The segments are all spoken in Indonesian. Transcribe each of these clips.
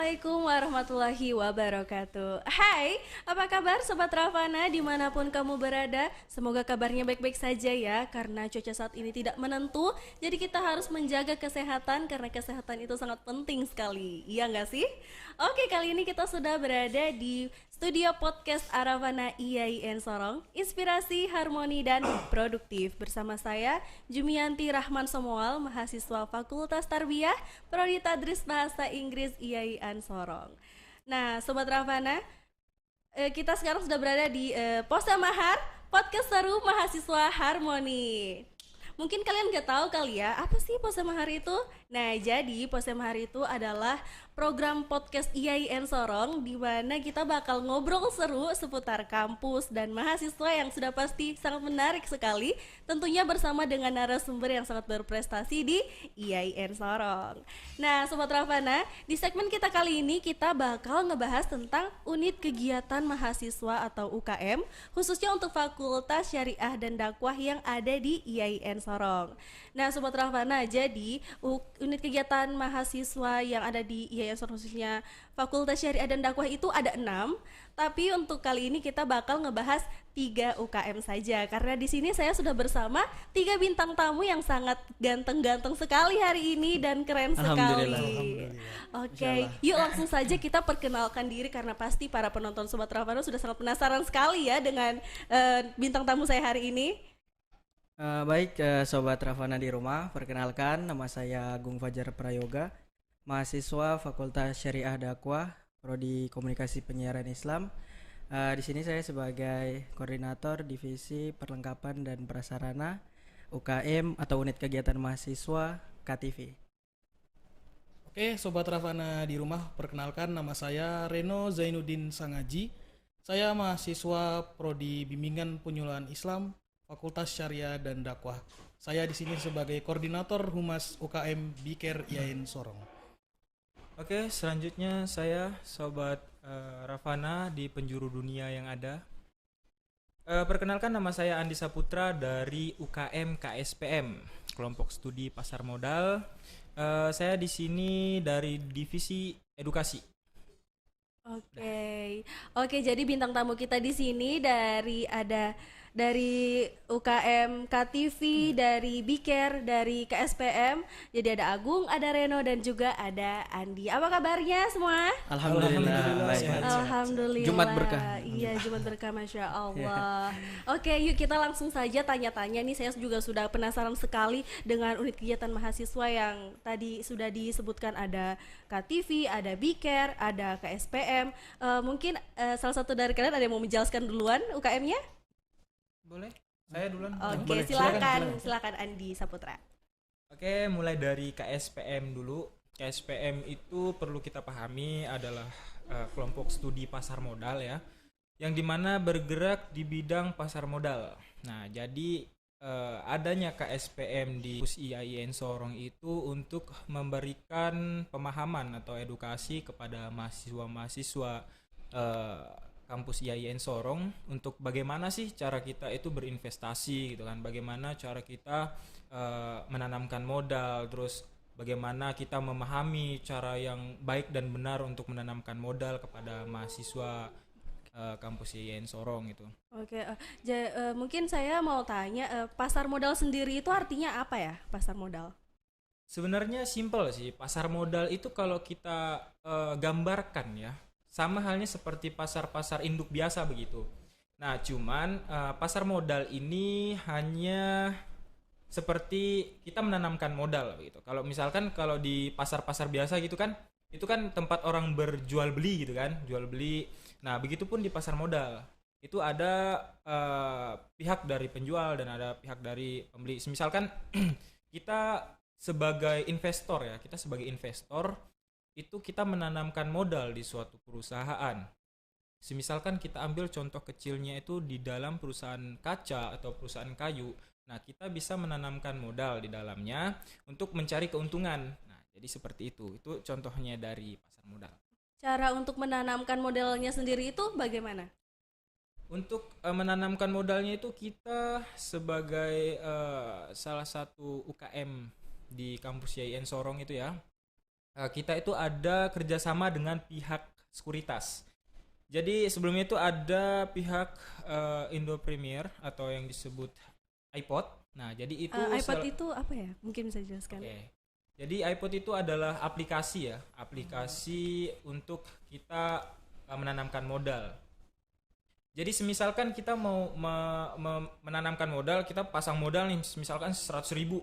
Assalamualaikum warahmatullahi wabarakatuh. Hai, apa kabar Sobat Ravana dimanapun kamu berada? Semoga kabarnya baik-baik saja ya, karena cuaca saat ini tidak menentu. Jadi kita harus menjaga kesehatan, karena kesehatan itu sangat penting sekali. Iya nggak sih? Oke, kali ini kita sudah berada di studio podcast Aravana IAIN Sorong, inspirasi, harmoni, dan produktif. Bersama saya, Jumianti Rahman Somoal, mahasiswa Fakultas Tarbiyah, Prodi Tadris Bahasa Inggris IAIN Sorong. Nah, Sobat Ravana, kita sekarang sudah berada di Posa Mahar, podcast seru mahasiswa harmoni. Mungkin kalian nggak tahu kali ya, apa sih Posemahar itu? Nah, jadi Posemahar itu adalah program podcast IAIN Sorong di mana kita bakal ngobrol seru seputar kampus dan mahasiswa yang sudah pasti sangat menarik sekali, tentunya bersama dengan narasumber yang sangat berprestasi di IAIN Sorong. Nah, Sobat Ravana, di segmen kita kali ini kita bakal ngebahas tentang unit kegiatan mahasiswa atau UKM, khususnya untuk Fakultas Syariah dan Dakwah yang ada di IAIN Sorong. Nah, Sobat Ravana, jadi unit kegiatan mahasiswa yang ada di IAIN Sorong khususnya Fakultas Syariah dan Dakwah itu ada 6. Tapi untuk kali ini kita bakal ngebahas 3 UKM saja, karena di sini saya sudah bersama 3 bintang tamu yang sangat ganteng-ganteng sekali hari ini dan keren sekali. Oke, yuk langsung saja kita perkenalkan diri, karena pasti para penonton Sobat Ravana sudah sangat penasaran sekali ya dengan bintang tamu saya hari ini. Baik, Sobat Ravana di rumah, perkenalkan nama saya Agung Fajar Prayoga, mahasiswa Fakultas Syariah Dakwah, Prodi Komunikasi Penyiaran Islam. Di sini saya sebagai koordinator divisi perlengkapan dan prasarana UKM atau unit kegiatan mahasiswa KTV. Oke, Sobat Ravana di rumah, perkenalkan nama saya Reno Zainuddin Sangaji. Saya mahasiswa Prodi Bimbingan Penyuluhan Islam, Fakultas Syariah dan Dakwah. Saya di sini sebagai koordinator Humas UKM Biker IAIN Sorong. Oke, selanjutnya saya Sobat Ravana di penjuru dunia yang ada. Perkenalkan nama saya Andi Saputra dari UKM KSPM, kelompok studi pasar modal. Saya di sini dari divisi edukasi. Oke, jadi bintang tamu kita di sini dari UKM KTV, dari Biker, dari KSPM. Jadi ada Agung, ada Reno, dan juga ada Andi. Apa kabarnya semua? Alhamdulillah. Baik. Alhamdulillah. Jumat berkah. Iya, Jumat berkah, Masya Allah. Oke, yuk kita langsung saja tanya-tanya nih. Saya juga sudah penasaran sekali dengan unit kegiatan mahasiswa yang tadi sudah disebutkan, ada KTV, ada Biker, ada KSPM. Mungkin salah satu dari kalian ada yang mau menjelaskan duluan UKM-nya? Boleh? Saya duluan. Oke, silakan Andi Saputra. Oke, mulai dari KSPM dulu. KSPM itu perlu kita pahami adalah kelompok studi pasar modal ya, yang dimana bergerak di bidang pasar modal. Nah, jadi adanya KSPM di IAIN Sorong itu untuk memberikan pemahaman atau edukasi kepada mahasiswa-mahasiswa kampus IAIN Sorong untuk bagaimana sih cara kita itu berinvestasi gitu kan, bagaimana cara kita menanamkan modal, terus bagaimana kita memahami cara yang baik dan benar untuk menanamkan modal kepada mahasiswa kampus IAIN Sorong itu. Oke, mungkin saya mau tanya, pasar modal sendiri itu artinya apa ya, pasar modal? Sebenarnya simpel sih, pasar modal itu kalau kita gambarkan ya, sama halnya seperti pasar-pasar induk biasa begitu. Nah, cuman pasar modal ini hanya seperti kita menanamkan modal gitu. Kalau misalkan kalau di pasar-pasar biasa gitu kan, itu kan tempat orang berjual beli gitu kan, jual beli. Nah, begitupun di pasar modal. Itu ada pihak dari penjual dan ada pihak dari pembeli. Misalkan kita sebagai investor ya, kita sebagai investor itu kita menanamkan modal di suatu perusahaan. Misalkan kita ambil contoh kecilnya itu di dalam perusahaan kaca atau perusahaan kayu. Nah, kita bisa menanamkan modal di dalamnya untuk mencari keuntungan. Nah, jadi seperti itu. Itu contohnya dari pasar modal. Cara untuk menanamkan modalnya sendiri itu bagaimana? Untuk menanamkan modalnya itu kita sebagai salah satu UKM di kampus IAIN Sorong itu ya, kita itu ada kerjasama dengan pihak sekuritas. Jadi sebelumnya itu ada pihak Indo Premier atau yang disebut iPod. Nah, jadi itu iPod itu apa ya? Mungkin bisa dijelaskan. Oke. Jadi iPod itu adalah aplikasi ya, aplikasi untuk kita menanamkan modal. Jadi semisalkan kita mau menanamkan modal, kita pasang modal nih, misalkan 100.000.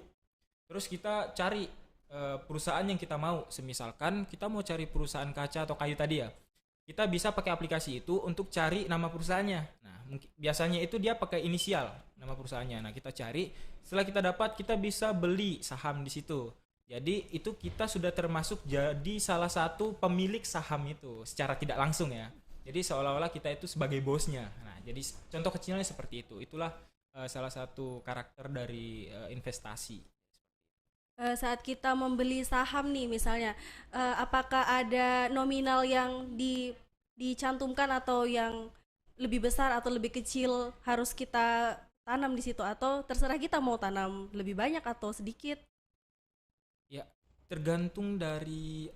Terus kita cari perusahaan yang kita mau. Semisalkan kita mau cari perusahaan kaca atau kayu tadi ya, kita bisa pakai aplikasi itu untuk cari nama perusahaannya. Nah, biasanya itu dia pakai inisial nama perusahaannya. Nah, kita cari, setelah kita dapat, kita bisa beli saham di situ. Jadi itu kita sudah termasuk jadi salah satu pemilik saham itu secara tidak langsung ya. Jadi seolah-olah kita itu sebagai bosnya. Nah, jadi contoh kecilnya seperti itu. Itulah salah satu karakter dari investasi. Saat kita membeli saham nih misalnya, apakah ada nominal yang dicantumkan atau yang lebih besar atau lebih kecil harus kita tanam di situ, atau terserah kita mau tanam lebih banyak atau sedikit? Ya, tergantung dari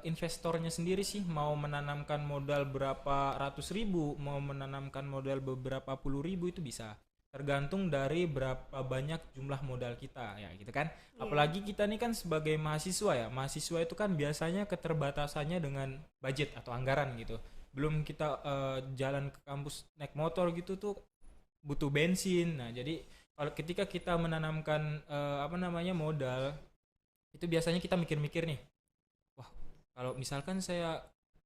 investornya sendiri sih, mau menanamkan modal berapa ratus ribu, mau menanamkan modal beberapa puluh ribu itu bisa. Tergantung dari berapa banyak jumlah modal kita ya gitu kan. Apalagi kita nih kan sebagai mahasiswa ya. Mahasiswa itu kan biasanya keterbatasannya dengan budget atau anggaran gitu. Belum kita jalan ke kampus naik motor gitu tuh butuh bensin. Nah, jadi kalau ketika kita menanamkan modal, itu biasanya kita mikir-mikir nih. Wah, kalau misalkan saya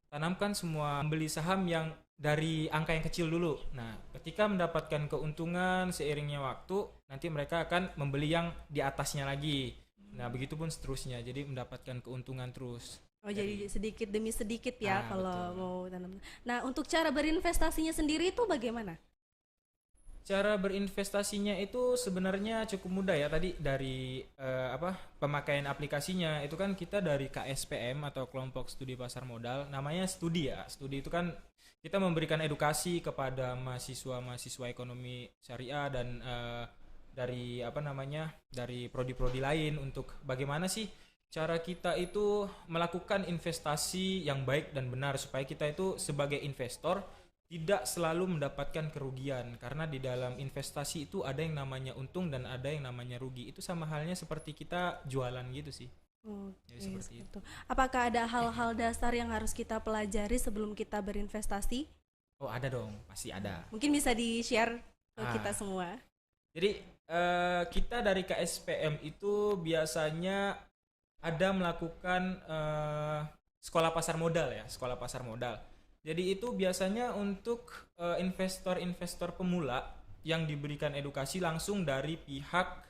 tanamkan semua beli saham yang dari angka yang kecil dulu. Nah, ketika mendapatkan keuntungan seiringnya waktu, nanti mereka akan membeli yang di atasnya lagi. Nah, begitupun seterusnya. Jadi mendapatkan keuntungan terus. Oh, jadi sedikit demi sedikit ya kalau betul. mau tanam. Nah, untuk cara berinvestasinya sendiri itu bagaimana? Cara berinvestasinya itu sebenarnya cukup mudah ya. Tadi dari pemakaian aplikasinya itu kan kita dari KSPM atau Kelompok Studi Pasar Modal, namanya studi ya. Studi itu kan kita memberikan edukasi kepada mahasiswa ekonomi syariah dan dari prodi-prodi lain untuk bagaimana sih cara kita itu melakukan investasi yang baik dan benar supaya kita itu sebagai investor tidak selalu mendapatkan kerugian, karena di dalam investasi itu ada yang namanya untung dan ada yang namanya rugi. Itu sama halnya seperti kita jualan gitu sih. Jadi seperti itu. Apakah ada hal-hal dasar yang harus kita pelajari sebelum kita berinvestasi? Oh, ada dong, pasti ada. Mungkin bisa di-share ke kita semua. Jadi kita dari KSPM itu biasanya ada melakukan sekolah pasar modal ya, sekolah pasar modal. Jadi itu biasanya untuk investor-investor pemula yang diberikan edukasi langsung dari pihak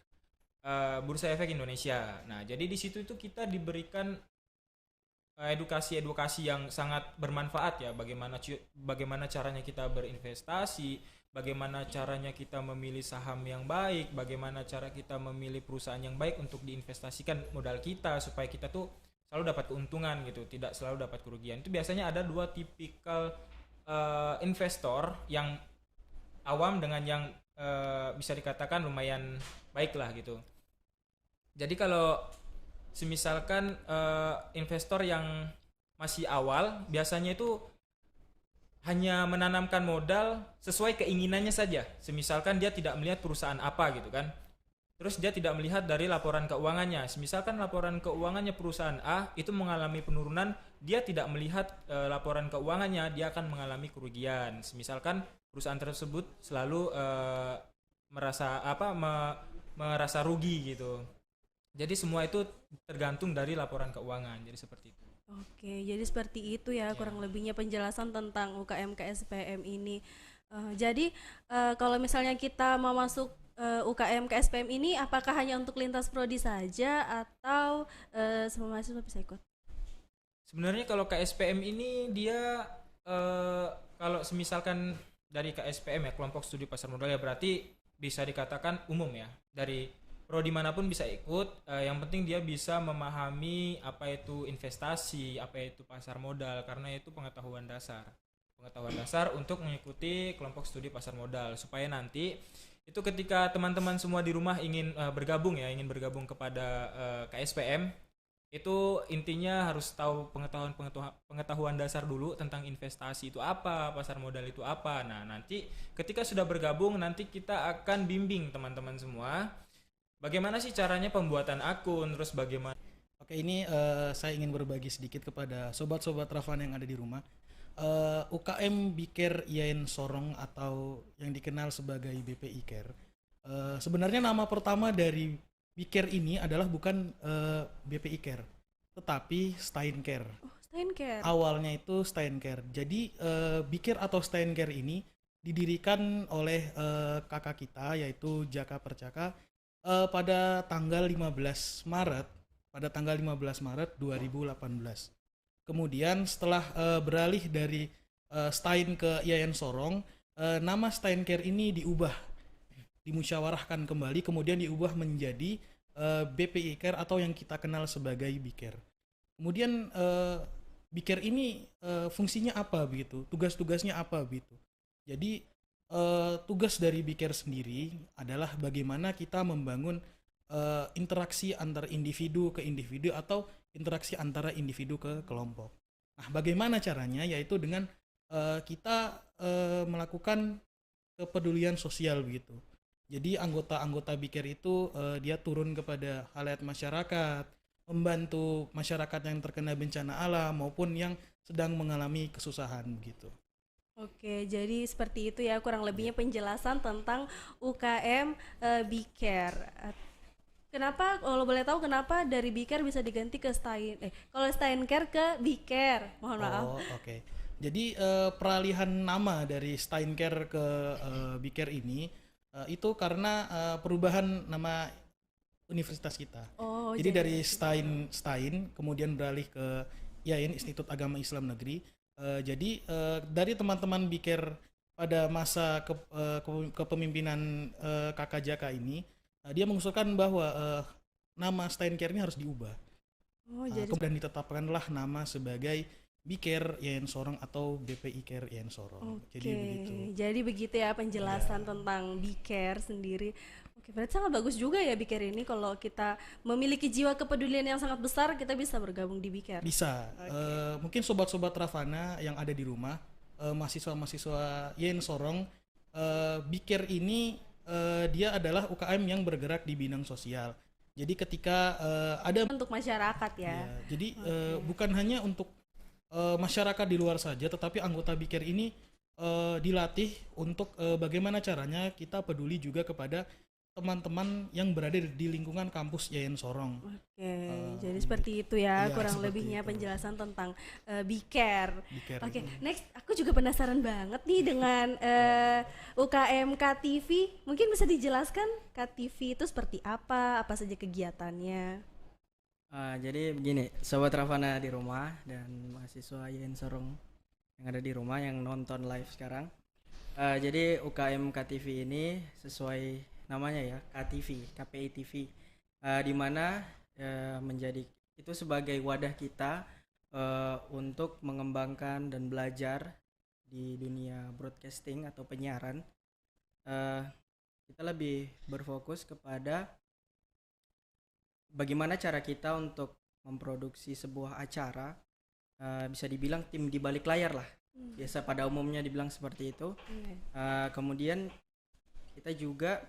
Bursa Efek Indonesia. Nah, jadi di situ itu kita diberikan edukasi-edukasi yang sangat bermanfaat ya, bagaimana caranya kita berinvestasi, bagaimana caranya kita memilih saham yang baik, bagaimana cara kita memilih perusahaan yang baik untuk diinvestasikan modal kita supaya kita tuh selalu dapat keuntungan gitu, tidak selalu dapat kerugian. Itu biasanya ada dua tipikal investor, yang awam dengan yang bisa dikatakan lumayan baik lah gitu. Jadi kalau semisalkan investor yang masih awal, biasanya itu hanya menanamkan modal sesuai keinginannya saja. Semisalkan dia tidak melihat perusahaan apa gitu kan. Terus dia tidak melihat dari laporan keuangannya. Misalkan laporan keuangannya perusahaan A itu mengalami penurunan, dia tidak melihat laporan keuangannya, dia akan mengalami kerugian. Misalkan perusahaan tersebut selalu merasa rugi gitu. Jadi semua itu tergantung dari laporan keuangan. Jadi seperti itu. Oke, jadi seperti itu ya kurang lebihnya penjelasan tentang UKM KSPM ini. Jadi kalau misalnya kita mau masuk UKM KSPM ini, apakah hanya untuk lintas prodi saja atau semua mahasiswa bisa ikut? Sebenarnya kalau KSPM ini dia kalau semisalkan dari KSPM ya, Kelompok Studi Pasar Modal, ya berarti bisa dikatakan umum ya. Dari prodi manapun bisa ikut, yang penting dia bisa memahami apa itu investasi, apa itu pasar modal, karena itu pengetahuan dasar untuk mengikuti Kelompok Studi Pasar Modal, supaya nanti itu ketika teman-teman semua di rumah ingin bergabung kepada KSPM, Itu intinya harus tahu pengetahuan dasar dulu tentang investasi itu apa, pasar modal itu apa. Nah, nanti ketika sudah bergabung, nanti kita akan bimbing teman-teman semua bagaimana sih caranya pembuatan akun, terus bagaimana. Oke, ini saya ingin berbagi sedikit kepada sobat-sobat Ravana yang ada di rumah. UKM Biker IAIN Sorong atau yang dikenal sebagai BPI Care. Sebenarnya nama pertama dari Biker ini adalah bukan BPI Care, tetapi Steincare. Oh, Steincare. Awalnya itu Steincare. Jadi Biker atau Steincare ini didirikan oleh kakak kita yaitu Jaka Percaka pada tanggal 15 Maret 2018. Kemudian setelah beralih dari Stein ke IAIN Sorong, nama Steincare ini dimusyawarahkan kembali, kemudian diubah menjadi BPI Care atau yang kita kenal sebagai Biker. Kemudian Biker ini fungsinya apa begitu? Tugas-tugasnya apa begitu? Jadi tugas dari Biker sendiri adalah bagaimana kita membangun interaksi antar individu ke individu atau interaksi antara individu ke kelompok. Nah, bagaimana caranya? Yaitu dengan kita melakukan kepedulian sosial begitu. Jadi anggota-anggota Biker itu dia turun kepada halayak masyarakat, membantu masyarakat yang terkena bencana alam maupun yang sedang mengalami kesusahan begitu. Oke, jadi seperti itu ya kurang lebihnya penjelasan tentang UKM Biker. Kenapa, kalau boleh tahu kenapa dari Biker bisa diganti ke kalau Steincare ke Biker? Mohon maaf. Oh, oke. Jadi peralihan nama dari Steincare ke Biker ini itu karena perubahan nama universitas kita. Oh, jadi dari Stein kemudian beralih ke IAIN Institut Agama Islam Negeri. Jadi dari teman-teman Biker pada masa kepemimpinan Kakak Jaka ini, dia mengusulkan bahwa nama Steincare ini harus diubah. Oh, jadi kemudian ditetapkanlah nama sebagai Biker IAIN Sorong atau BPI Care IAIN Sorong. Oke, Jadi begitu. jadi begitu ya penjelasan tentang Biker sendiri. Oke, berarti sangat bagus juga ya Biker ini kalau kita memiliki jiwa kepedulian yang sangat besar, kita bisa bergabung di Biker. Bisa. Mungkin sobat-sobat Ravana yang ada di rumah, mahasiswa-mahasiswa IAIN Sorong, Biker ini dia adalah UKM yang bergerak di bidang sosial. Jadi ketika ada Untuk masyarakat ya. jadi bukan hanya untuk masyarakat di luar saja, tetapi anggota Biker ini dilatih untuk bagaimana caranya kita peduli juga kepada teman-teman yang berada di lingkungan kampus IAIN Sorong. Oke, jadi seperti itu ya Iya, kurang seperti lebihnya itu. penjelasan tentang Biker. Biker Oke, ini. next aku juga penasaran banget nih dengan UKM KTV. Mungkin bisa dijelaskan KTV itu seperti apa saja kegiatannya? Jadi begini, sobat Ravana di rumah dan mahasiswa IAIN Sorong yang ada di rumah yang nonton live sekarang. Jadi UKM KTV ini sesuai namanya ya, KPI TV, di mana menjadi itu sebagai wadah kita untuk mengembangkan dan belajar di dunia broadcasting atau penyiaran. Kita lebih berfokus kepada bagaimana cara kita untuk memproduksi sebuah acara, bisa dibilang tim di balik layar lah. Biasa pada umumnya dibilang seperti itu. Kemudian kita juga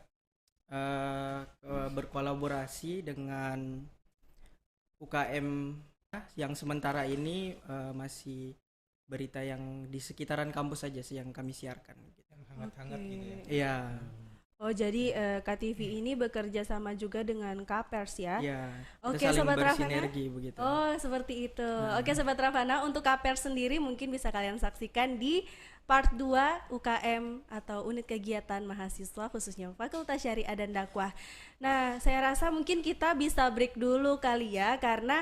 berkolaborasi dengan UKM yang sementara ini masih berita yang di sekitaran kampus saja sih yang kami siarkan. Hangat-hangat Oke. gitu ya. Iya. Oh, jadi KTV ini bekerja sama juga dengan Kapers ya? Iya. Oke, Kita saling Sobat Ravana. bersinergi begitu. Oh, seperti itu. Oke, Sobat Ravana, untuk Kapers sendiri mungkin bisa kalian saksikan di part 2 UKM atau unit kegiatan mahasiswa khususnya Fakultas Syariah dan Dakwah. Nah, saya rasa mungkin kita bisa break dulu kali ya, karena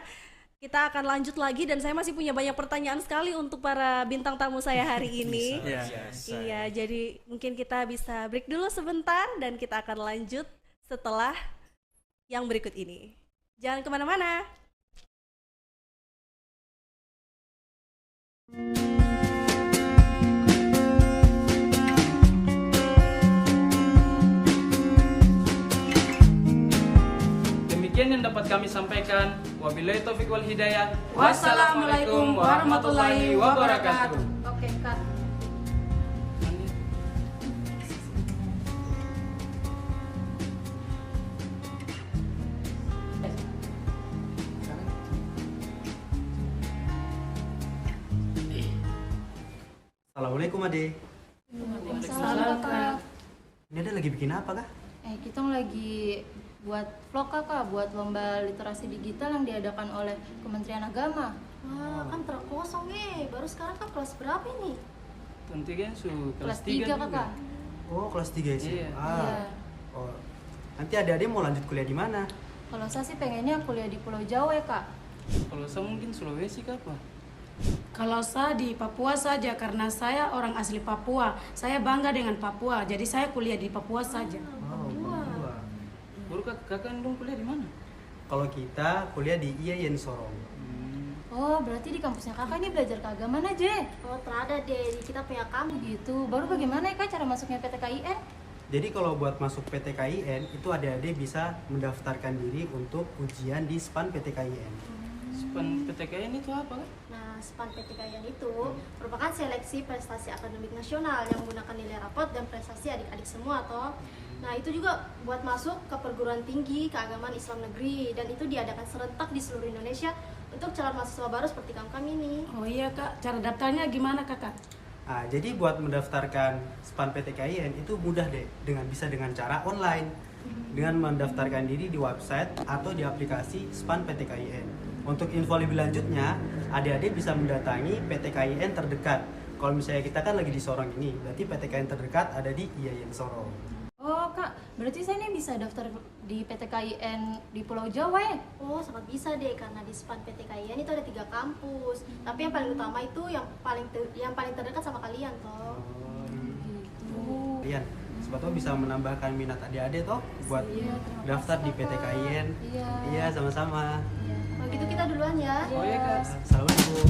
kita akan lanjut lagi dan saya masih punya banyak pertanyaan sekali untuk para bintang tamu saya hari ini. Iya. Iya, jadi mungkin kita bisa break dulu sebentar dan kita akan lanjut setelah yang berikut ini. Jangan kemana-mana. Demikian yang dapat kami sampaikan. Wabillahi taufiq wal hidayah. Wassalamualaikum warahmatullahi wabarakatuh. Oke, Kak. Assalamualaikum Ade. Salam, Kak. Ini ada lagi bikin apa kah? Kita lagi buat vlog Kakak, buat lomba literasi digital yang diadakan oleh Kementerian Agama. Wah, kan terkosong baru sekarang kan kelas berapa ini? Tentu kan Kelas 3 Kakak. Oh kelas 3 sih. Iya. Iya. Oh. Nanti adik-adik mau lanjut kuliah di mana? Kalau saya sih pengennya kuliah di Pulau Jawa ya, Kak. Kalau saya mungkin Sulawesi Kak, Pak. Kalau saya di Papua saja karena saya orang asli Papua. Saya bangga dengan Papua, jadi saya kuliah di Papua saja. Oh, Papua. Baru kakak dong kuliah di mana? Kalau kita kuliah di IAIN Sorong. Oh, berarti di kampusnya Kakak ini belajar keagamaan aja. Oh, terada deh, kita punya kamu. Gitu. Baru bagaimana ya, Kak, cara masuknya PTKIN? Jadi kalau buat masuk PTKIN itu adik-adik bisa mendaftarkan diri untuk ujian di SPAN PTKIN. Span PTKN itu apa kan? Nah, SPAN PTKIN itu merupakan seleksi prestasi akademik nasional yang menggunakan nilai rapot dan prestasi adik-adik semua toh. Nah, itu juga buat masuk ke perguruan tinggi keagamaan Islam negeri dan itu diadakan serentak di seluruh Indonesia untuk calon mahasiswa baru seperti kami ini. Oh iya Kak, cara daftarnya gimana Kakak? Nah, jadi buat mendaftarkan SPAN PTKIN itu mudah deh, bisa dengan cara online, dengan mendaftarkan diri di website atau di aplikasi SPAN PTKIN. Untuk info lebih lanjutnya, adik-adik bisa mendatangi PTKIN terdekat. Kalau misalnya kita kan lagi di Sorong ini, berarti PTKIN terdekat ada di IAIN Sorong. Oh, Kak, berarti saya ini bisa daftar di PTKIN di Pulau Jawa ya? Oh, sangat bisa deh karena di SPAN PTKIN itu ada 3 kampus. Tapi yang paling utama itu yang paling terdekat sama kalian toh. Kalian sebetulnya bisa menambahkan minat adik-adik toh buat daftar di PTKIN. Iya, sama-sama. Kalau gitu kita duluan ya. Oh iya Kak. Assalamualaikum.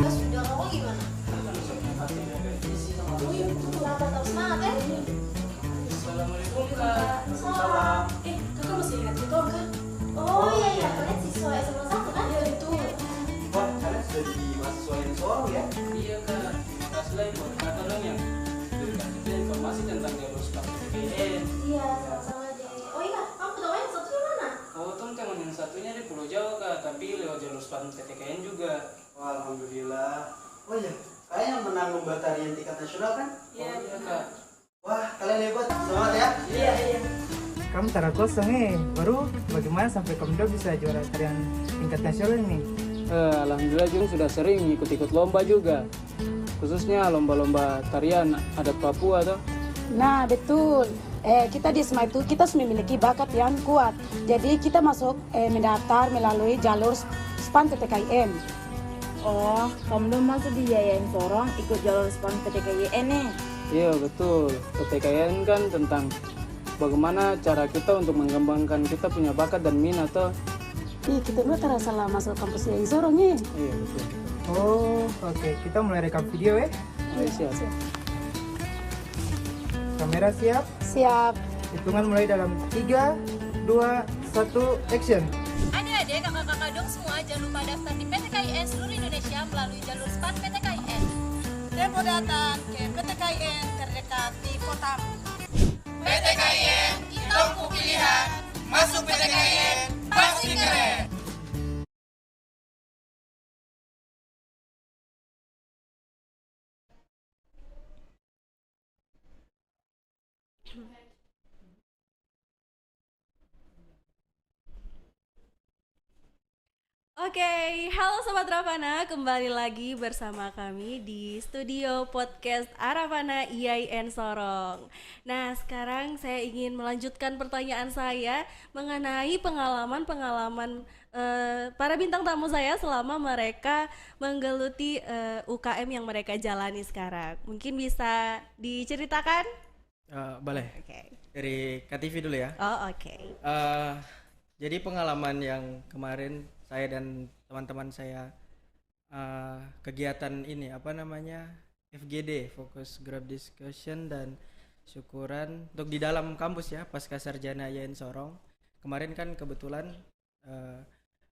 Sudah kamu gimana? Kenapa tahu semangat Assalamualaikum Kak. Salam. Kakak masih ingat itu Kak? Oh iya, kalian siswa SMA 1 kan? Iya itu. Wah, kalian sudah di mahasiswa yang Sorong ya? Iya Kak. Kasih lah informasi dong yang berikan kita informasi tentang jalur SPAN PTKN. Iya, sama-sama deh. Oh iya, kamu tahu yang satunya mana? Oh, teman yang satunya di Pulau Jawa Kak, tapi lewat jalur SPAN PTKN juga. Wah, alhamdulillah. Oh iya, kalian yang menang lomba tarian tingkat nasional kan? Iya Kak. Wah, kalian hebat. Semangat ya. Iya. Kamu tara kosong baru bagaimana sampai kamu bisa juara tarian tingkat nasional ini? Alhamdulillah Jung sudah sering ikut-ikut lomba juga, khususnya lomba-lomba tarian adat Papua tuh. Nah betul. Kita di SMA itu kita memiliki bakat yang kuat. Jadi kita masuk mendaftar melalui jalur SPAN PTKIN. Oh, kamu belum masuk di IAIN Sorong ikut jalur SPAN PTKIN nih? Iya betul, PTKN kan tentang bagaimana cara kita untuk mengembangkan kita punya bakat dan minat tuh. Kita nggak terasa lah masuk kampus yang Sorong ya. Iya betul. Oh, oke. Kita mulai rekam video ya. Ayo, siap. Kamera siap. Siap. Hitungan mulai dalam 3, 2, 1, action. Adik-adik, kakak-kakak dong semua jangan lupa daftar di PTKIN seluruh Indonesia melalui jalur SPAN PTKIN. Dan mau datang ke PTKIN terdekat di kotamu. PTKIN, itu pilihan. Masuk PTKIN, pasti keren. Oke, halo Sobat Ravana, kembali lagi bersama kami di studio podcast Aravana IAIN Sorong. Nah, sekarang saya ingin melanjutkan pertanyaan saya mengenai pengalaman-pengalaman para bintang tamu saya selama mereka menggeluti UKM yang mereka jalani sekarang. Mungkin bisa diceritakan? Boleh. Oke. Dari KTV dulu ya. Oh, oke. Jadi pengalaman yang kemarin saya dan teman-teman saya kegiatan ini FGD, Focus Group Discussion, dan syukuran untuk di dalam kampus ya, pasca sarjana IAIN Sorong. Kemarin kan kebetulan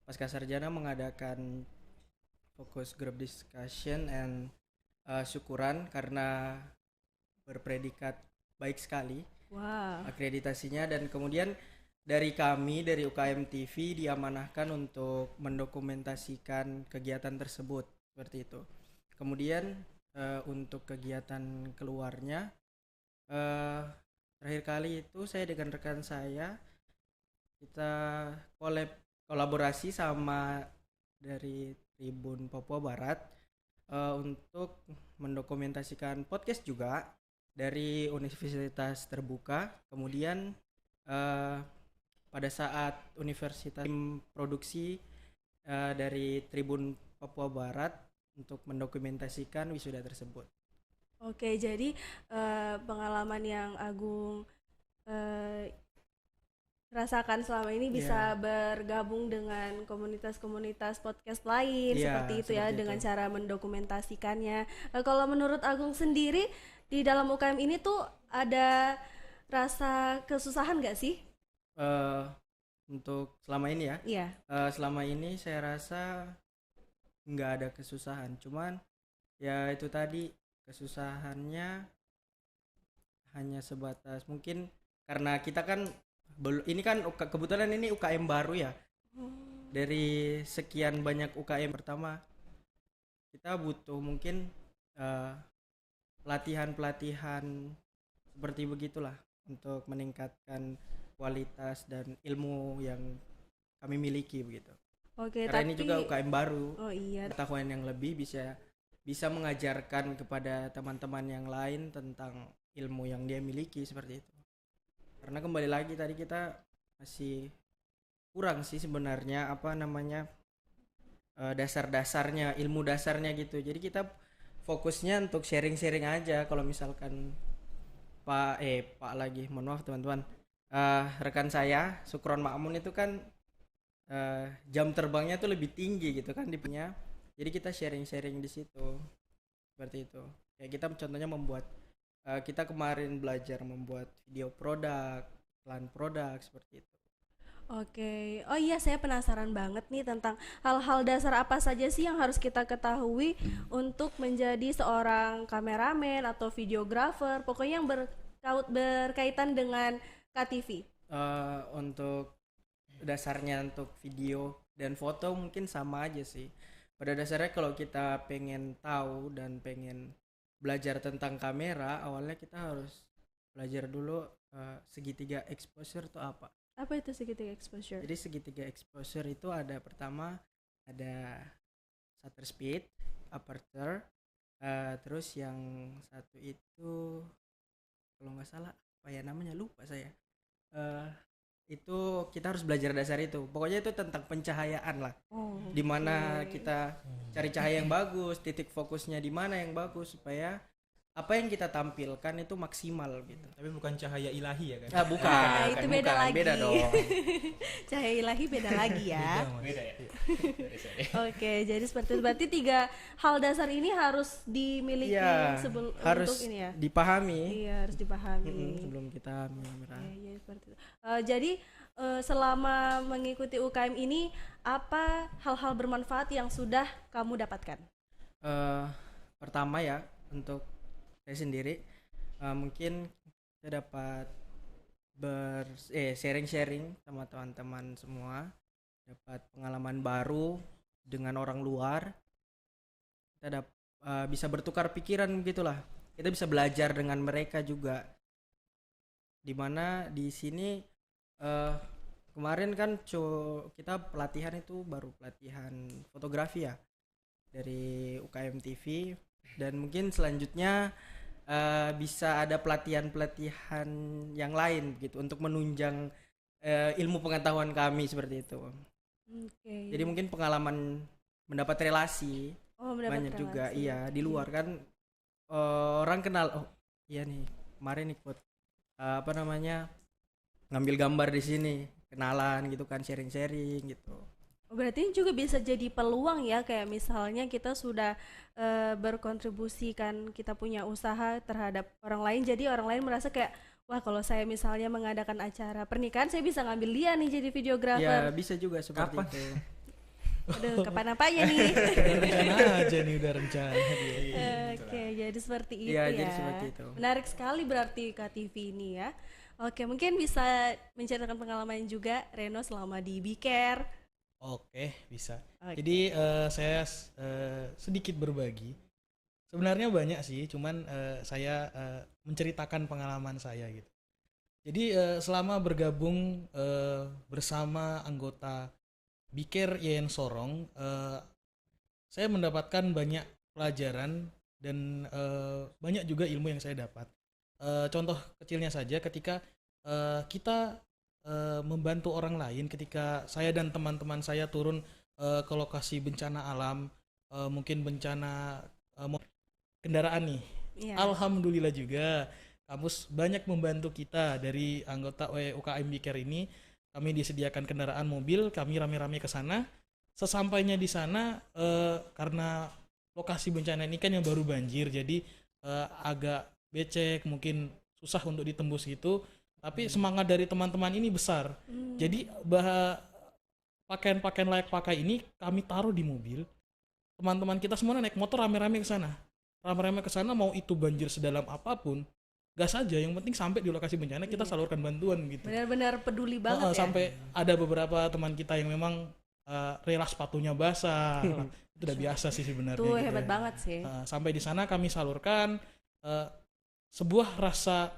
pasca sarjana mengadakan fokus group discussion and syukuran karena berpredikat baik sekali akreditasinya, dan kemudian dari kami dari UKM TV diamanahkan untuk mendokumentasikan kegiatan tersebut seperti itu. Kemudian untuk kegiatan keluarnya terakhir kali itu saya dengan rekan saya kita kolaborasi sama dari Tribun Papua Barat untuk mendokumentasikan podcast juga dari Universitas Terbuka. Kemudian pada saat universitas tim produksi dari Tribun Papua Barat untuk mendokumentasikan wisuda tersebut. Oke, jadi pengalaman yang Agung rasakan selama ini bisa bergabung dengan komunitas-komunitas podcast lain seperti itu ya, dengan cara mendokumentasikannya. Kalau menurut Agung sendiri di dalam UKM ini tuh ada rasa kesusahan nggak sih? Untuk selama ini ya? Iya. Selama ini saya rasa nggak ada kesusahan, cuman ya itu tadi kesusahannya hanya sebatas mungkin karena kita kan ini kan kebetulan ini UKM baru ya. Dari sekian banyak UKM pertama kita butuh mungkin pelatihan seperti begitulah untuk meningkatkan kualitas dan ilmu yang kami miliki begitu. Oke, karena ini juga UKM baru. Oh iya. Pengetahuan yang lebih bisa mengajarkan kepada teman-teman yang lain tentang ilmu yang dia miliki seperti itu. Karena kembali lagi tadi kita masih kurang sih sebenarnya dasar-dasarnya, ilmu dasarnya gitu. Jadi kita fokusnya untuk sharing-sharing aja. Kalau misalkan mohon maaf teman-teman, rekan saya Sukron Ma'mun itu kan jam terbangnya tuh lebih tinggi gitu kan dipunya. Jadi kita sharing-sharing di situ seperti itu. Kayak kita contohnya kita kemarin belajar membuat video produk, iklan produk seperti itu. Oke, oh iya saya penasaran banget nih tentang hal-hal dasar apa saja sih yang harus kita ketahui untuk menjadi seorang kameramen atau videografer, pokoknya yang berkaitan dengan KTV. Untuk dasarnya untuk video dan foto mungkin sama aja sih. Pada dasarnya kalau kita pengen tahu dan pengen belajar tentang kamera, awalnya kita harus belajar dulu segitiga exposure itu apa. Apa itu segitiga exposure? Jadi segitiga exposure itu pertama ada shutter speed, aperture, terus yang satu itu kalau nggak salah apa ya namanya, lupa saya. Itu kita harus belajar dasar itu. Pokoknya itu tentang pencahayaan lah. Dimana kita cari cahaya yang bagus, titik fokusnya di mana yang bagus supaya apa yang kita tampilkan itu maksimal gitu. Tapi bukan cahaya ilahi ya kan? Bukan. Itu beda lagi. Beda dong. Cahaya ilahi beda lagi ya. Beda ya. Oke, jadi seperti itu. Berarti 3 hal dasar ini harus dimiliki sebelum harus untuk ini ya. Dipahami. Iya, harus dipahami. Sebelum kita kamera. Iya, seperti itu. Jadi selama mengikuti UKM ini apa hal-hal bermanfaat yang sudah kamu dapatkan? Pertama ya, untuk saya sendiri mungkin saya dapat sharing sama teman-teman semua, dapat pengalaman baru dengan orang luar, kita bisa bertukar pikiran gitulah, kita bisa belajar dengan mereka juga, dimana di sini kemarin kan kita pelatihan itu baru pelatihan fotografi ya dari UKM TV, dan mungkin selanjutnya bisa ada pelatihan yang lain gitu untuk menunjang ilmu pengetahuan kami seperti itu. Okay. Jadi mungkin pengalaman mendapat relasi banyak relasi juga, iya di luar kan orang kenal, iya nih kemarin ikut ngambil gambar di sini, kenalan gitu kan, sharing gitu. Berarti ini juga bisa jadi peluang ya, kayak misalnya kita sudah berkontribusi kan, kita punya usaha terhadap orang lain, jadi orang lain merasa kayak, wah kalau saya misalnya mengadakan acara pernikahan, saya bisa ngambil dia nih jadi Ya videografer. bisa juga seperti Kapan? itu. Aduh, kapan apanya nih? Rencana aja nih, udah rencana. Oke, jadi seperti itu Iya, ya. jadi seperti itu. Menarik sekali berarti KTV ini ya. Oke, mungkin bisa menceritakan pengalaman juga Reno selama di Bicare. Oke, bisa. Oke. Jadi saya sedikit berbagi. Sebenarnya banyak sih, cuman saya menceritakan pengalaman saya gitu. Jadi selama bergabung bersama anggota Bicare YN Sorong, saya mendapatkan banyak pelajaran dan banyak juga ilmu yang saya dapat. Contoh kecilnya saja, ketika kita membantu orang lain, ketika saya dan teman-teman saya turun ke lokasi bencana alam, mungkin bencana kendaraan nih. Iya. Alhamdulillah juga kampus banyak membantu kita dari anggota UKM Bicare ini. Kami disediakan kendaraan mobil, kami rame-rame ke sana. Sesampainya di sana, karena lokasi bencana ini kan yang baru banjir, jadi agak becek, mungkin susah untuk ditembus gitu. Tapi semangat dari teman-teman ini besar. Jadi pakaian-pakaian layak pakai ini kami taruh di mobil. Teman-teman kita semua naik motor rame-rame ke sana. Rame-rame ke sana, mau itu banjir sedalam apapun, gas aja, yang penting sampai di lokasi bencana kita salurkan bantuan gitu. Benar-benar peduli banget ya. Sampai ada beberapa teman kita yang memang rela sepatunya basah. Itu udah biasa sih sebenarnya. Tuh gitu hebat ya. banget sih. Sampai di sana kami salurkan sebuah rasa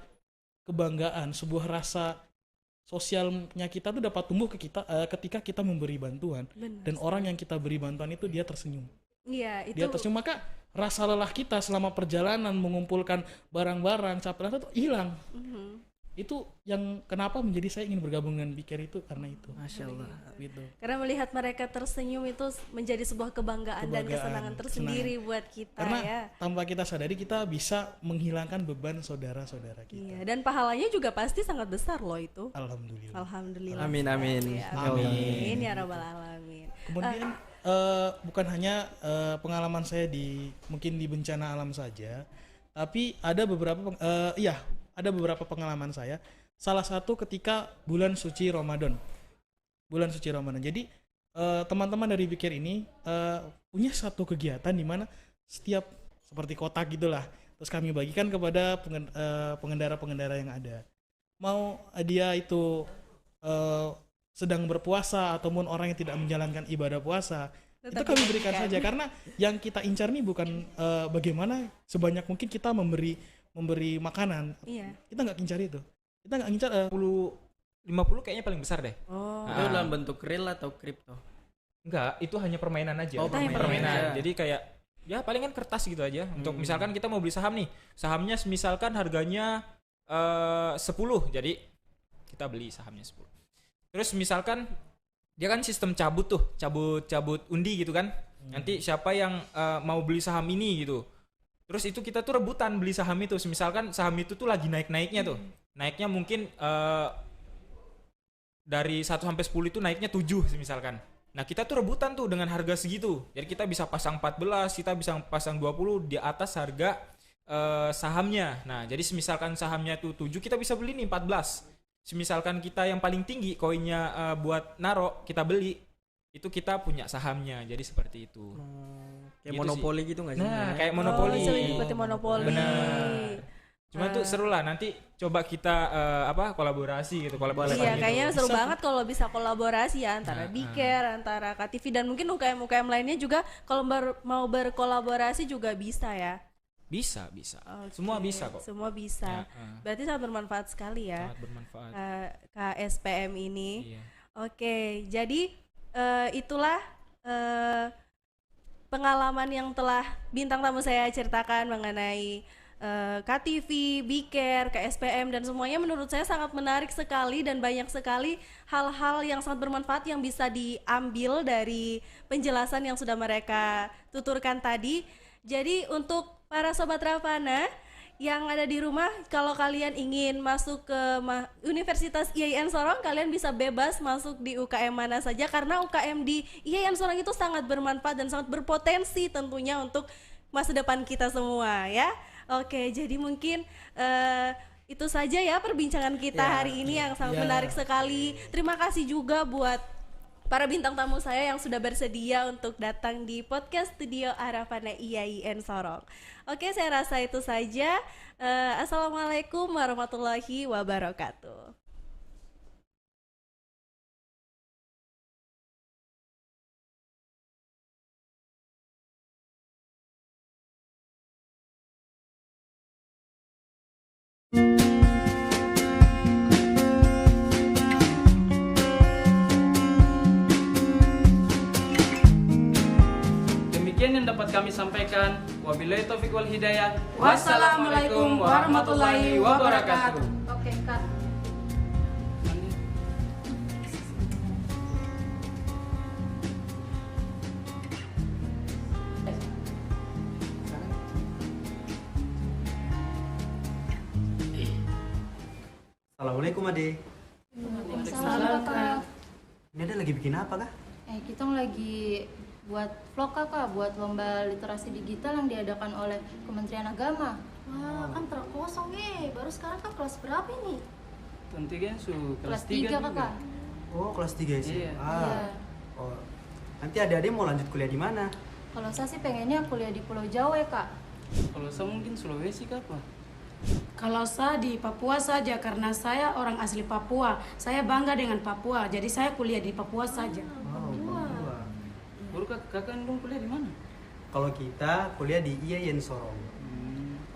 kebanggaan, sebuah rasa sosialnya kita tuh dapat tumbuh ke kita ketika kita memberi bantuan. Benar Dan orang yang kita beri bantuan itu dia tersenyum. Iya, itu Dia tersenyum, maka rasa lelah kita selama perjalanan mengumpulkan barang-barang capek itu hilang. Itu yang kenapa menjadi saya ingin bergabung dengan Bicare itu, karena itu. Masya Allah. Gitu. karena melihat mereka tersenyum itu menjadi sebuah kebanggaan dan kesenangan tersendiri buat kita Karena ya. tanpa kita sadari kita bisa menghilangkan beban saudara-saudara kita. Iya, dan pahalanya juga pasti sangat besar loh itu. Alhamdulillah. Alhamdulillah. Amin, amin. Ya, Amin. amin ya rabbal alamin. Kemudian bukan hanya pengalaman saya mungkin di bencana alam saja, tapi ada beberapa pengalaman saya. Salah satu ketika bulan suci Ramadan. Jadi teman-teman dari Bicare ini punya satu kegiatan di mana setiap seperti kotak gitulah. Terus kami bagikan kepada pengendara-pengendara yang ada. Mau dia itu sedang berpuasa ataupun orang yang tidak menjalankan ibadah puasa, Tetap itu kami berikan diberikan. saja, karena yang kita incar nih bukan bagaimana sebanyak mungkin kita memberi makanan. Iya. Kita nggak incar itu. Kita nggak incar 50 kayaknya paling besar deh. Oh. Itu dalam bentuk real atau kripto? Enggak, itu hanya permainan aja. Oh, permainan. Jadi kayak ya palingan kertas gitu aja. Untuk misalkan kita mau beli saham nih. Sahamnya misalkan harganya 10. Jadi kita beli sahamnya 10. Terus misalkan dia kan sistem cabut undi gitu kan. Nanti siapa yang mau beli saham ini gitu. Terus itu kita tuh rebutan beli saham itu. Misalkan saham itu tuh lagi naik-naiknya tuh. Naiknya mungkin dari 1 sampai 10 itu naiknya 7 misalkan. Nah, kita tuh rebutan tuh dengan harga segitu. Jadi kita bisa pasang 14, kita bisa pasang 20 di atas harga sahamnya. Nah, jadi misalkan sahamnya tuh 7, kita bisa beli nih 14. Misalkan kita yang paling tinggi koinnya buat naro, kita beli, itu kita punya sahamnya. Jadi seperti itu. Kayak Gitu monopoli sih. gitu nggak sih? Nah, kayak monopoli. Seperti monopoli. Benar. Cuma tuh seru lah, nanti coba kita kolaborasi gitu. Iya, kayaknya seru banget kalau bisa kolaborasi ya antara Bicare, antara KTV, dan mungkin UKM-UKM lainnya juga kalau mau berkolaborasi juga bisa ya. Bisa. Oke. Semua bisa kok. Semua bisa. Ya, Berarti sangat bermanfaat sekali ya. Sangat bermanfaat. KSPM ini. Iya. Oke, jadi itulah pengalaman yang telah bintang tamu saya ceritakan mengenai KTV, Bicare, KSPM, dan semuanya menurut saya sangat menarik sekali dan banyak sekali hal-hal yang sangat bermanfaat yang bisa diambil dari penjelasan yang sudah mereka tuturkan tadi. Jadi untuk para Sobat Ravana yang ada di rumah, kalau kalian ingin masuk ke Universitas IAIN Sorong, kalian bisa bebas masuk di UKM mana saja, karena UKM di IAIN Sorong itu sangat bermanfaat dan sangat berpotensi tentunya untuk masa depan kita semua ya. Oke, jadi mungkin itu saja ya perbincangan kita hari ini yang sangat menarik sekali. Terima kasih juga buat para bintang tamu saya yang sudah bersedia untuk datang di podcast studio Arafana IAIN Sorong. Oke, saya rasa itu saja. Assalamualaikum warahmatullahi wabarakatuh. Demikian yang dapat kami sampaikan. Wabillahi taufiq wal hidayah. Wassalamualaikum warahmatullahi wabarakatuh. Oke, Kak. Assalamualaikum Ade. Waalaikumsalam, Kak. Ini Ade lagi bikin apa kah? Kita lagi buat vlog Kak, buat lomba literasi digital yang diadakan oleh Kementerian Agama. Wah, kan terkosong baru sekarang kan kelas berapa ini? Tentu kan Kelas 3 Kakak. Oh, kelas 3 sih. Iya. Oh. Nanti adik-adik mau lanjut kuliah di mana? Kalau saya sih pengennya kuliah di Pulau Jawa ya Kak. Kalau saya mungkin Sulawesi kah apa? Kalau saya di Papua saja karena saya orang asli Papua. Saya bangga dengan Papua, jadi saya kuliah di Papua saja. Papua. Baru kakak dong kuliah di mana? Kalau kita kuliah di IAIN Sorong.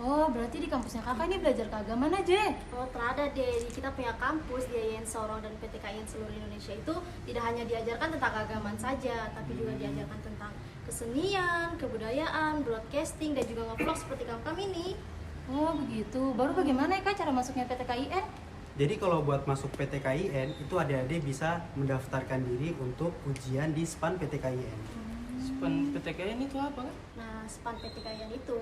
Oh, berarti di kampusnya Kakak ini belajar keagamaan aja? Oh, terada deh. Kita punya kampus di IAIN Sorong dan PTKIN seluruh Indonesia itu tidak hanya diajarkan tentang keagamaan saja, tapi juga diajarkan tentang kesenian, kebudayaan, broadcasting, dan juga nge-vlog seperti kami ini. Oh begitu, baru bagaimana ya Kak cara masuknya PTKIN? Jadi kalau buat masuk PTKIN itu adik-adik bisa mendaftarkan diri untuk ujian di SPAN PTKIN. SPAN PTKIN itu apa kan? Nah, SPAN PTKIN itu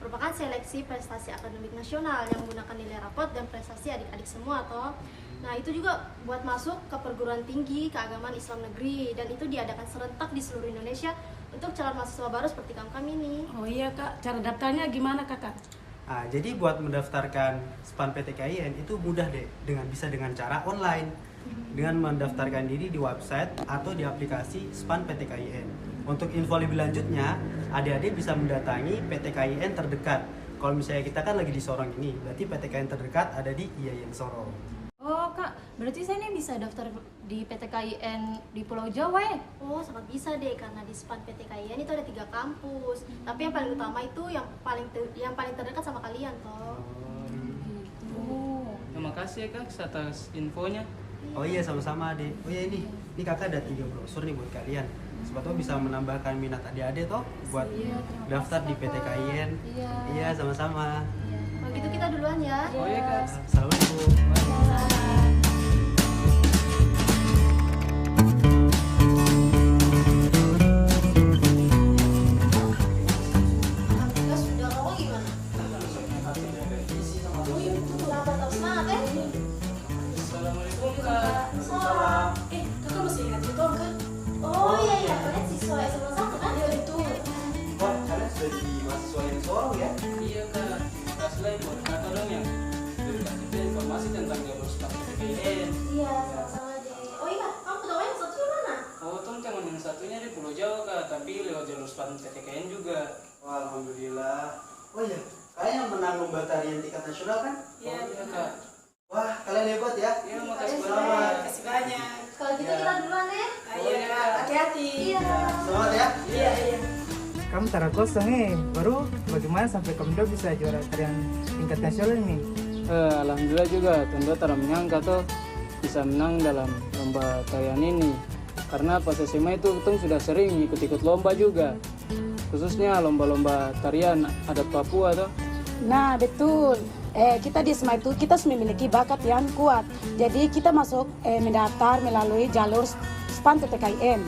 merupakan seleksi prestasi akademik nasional yang menggunakan nilai rapot dan prestasi adik-adik semua toh. Nah, itu juga buat masuk ke perguruan tinggi keagamaan Islam negeri, dan itu diadakan serentak di seluruh Indonesia untuk calon mahasiswa baru seperti kami ini. Oh iya Kak, cara daftarnya gimana Kakak? Nah, jadi buat mendaftarkan SPAN PTKIN itu mudah deh, bisa dengan cara online, dengan mendaftarkan diri di website atau di aplikasi SPAN PTKIN. Untuk info lebih lanjutnya, adik-adik bisa mendatangi PTKIN terdekat. Kalau misalnya kita kan lagi di Sorong ini, berarti PTKIN terdekat ada di IAIN Sorong. Oh Kak, berarti saya ini bisa daftar di PTKIN di Pulau Jawa ya? Oh, sangat bisa deh, karena di SPAN PTKIN itu ada 3 kampus. Tapi yang paling utama itu yang paling terdekat sama kalian toh. Terima kasih ya Kak atas infonya. Oh iya, sama-sama adik. Oh iya, ini kakak ada 3 brosur nih buat kalian. Siapa tahu bisa menambahkan minat adik-adik toh buat daftar di PTKIN. Iya, sama-sama. Kalau gitu kita duluan ya. Oh iya Kak. Assalamualaikum. PTKIN juga. Wah, alhamdulillah. Oh iya, kalian yang menang lomba tarian tingkat nasional kan? Iya, Kak. Wah, kalian hebat ya. Iya, makasih banyak. Selamat. Kasih banyak. Kalau gitu kita duluan ya. Ayo Kak, hati-hati. Iya. Selamat ya. Iya. Kamu tara kosong baru bagaimana sampai kamu bisa juara tarian tingkat nasional ini? Alhamdulillah juga, tentu tak menyangka tuh bisa menang dalam lomba tarian ini. Karena pas SMA itu kita sudah sering ikut-ikut lomba juga, khususnya lomba-lomba tarian adat Papua tuh. Nah betul, kita di SMA itu kita memiliki bakat yang kuat. Jadi kita masuk mendaftar melalui jalur SPAN PTKIN.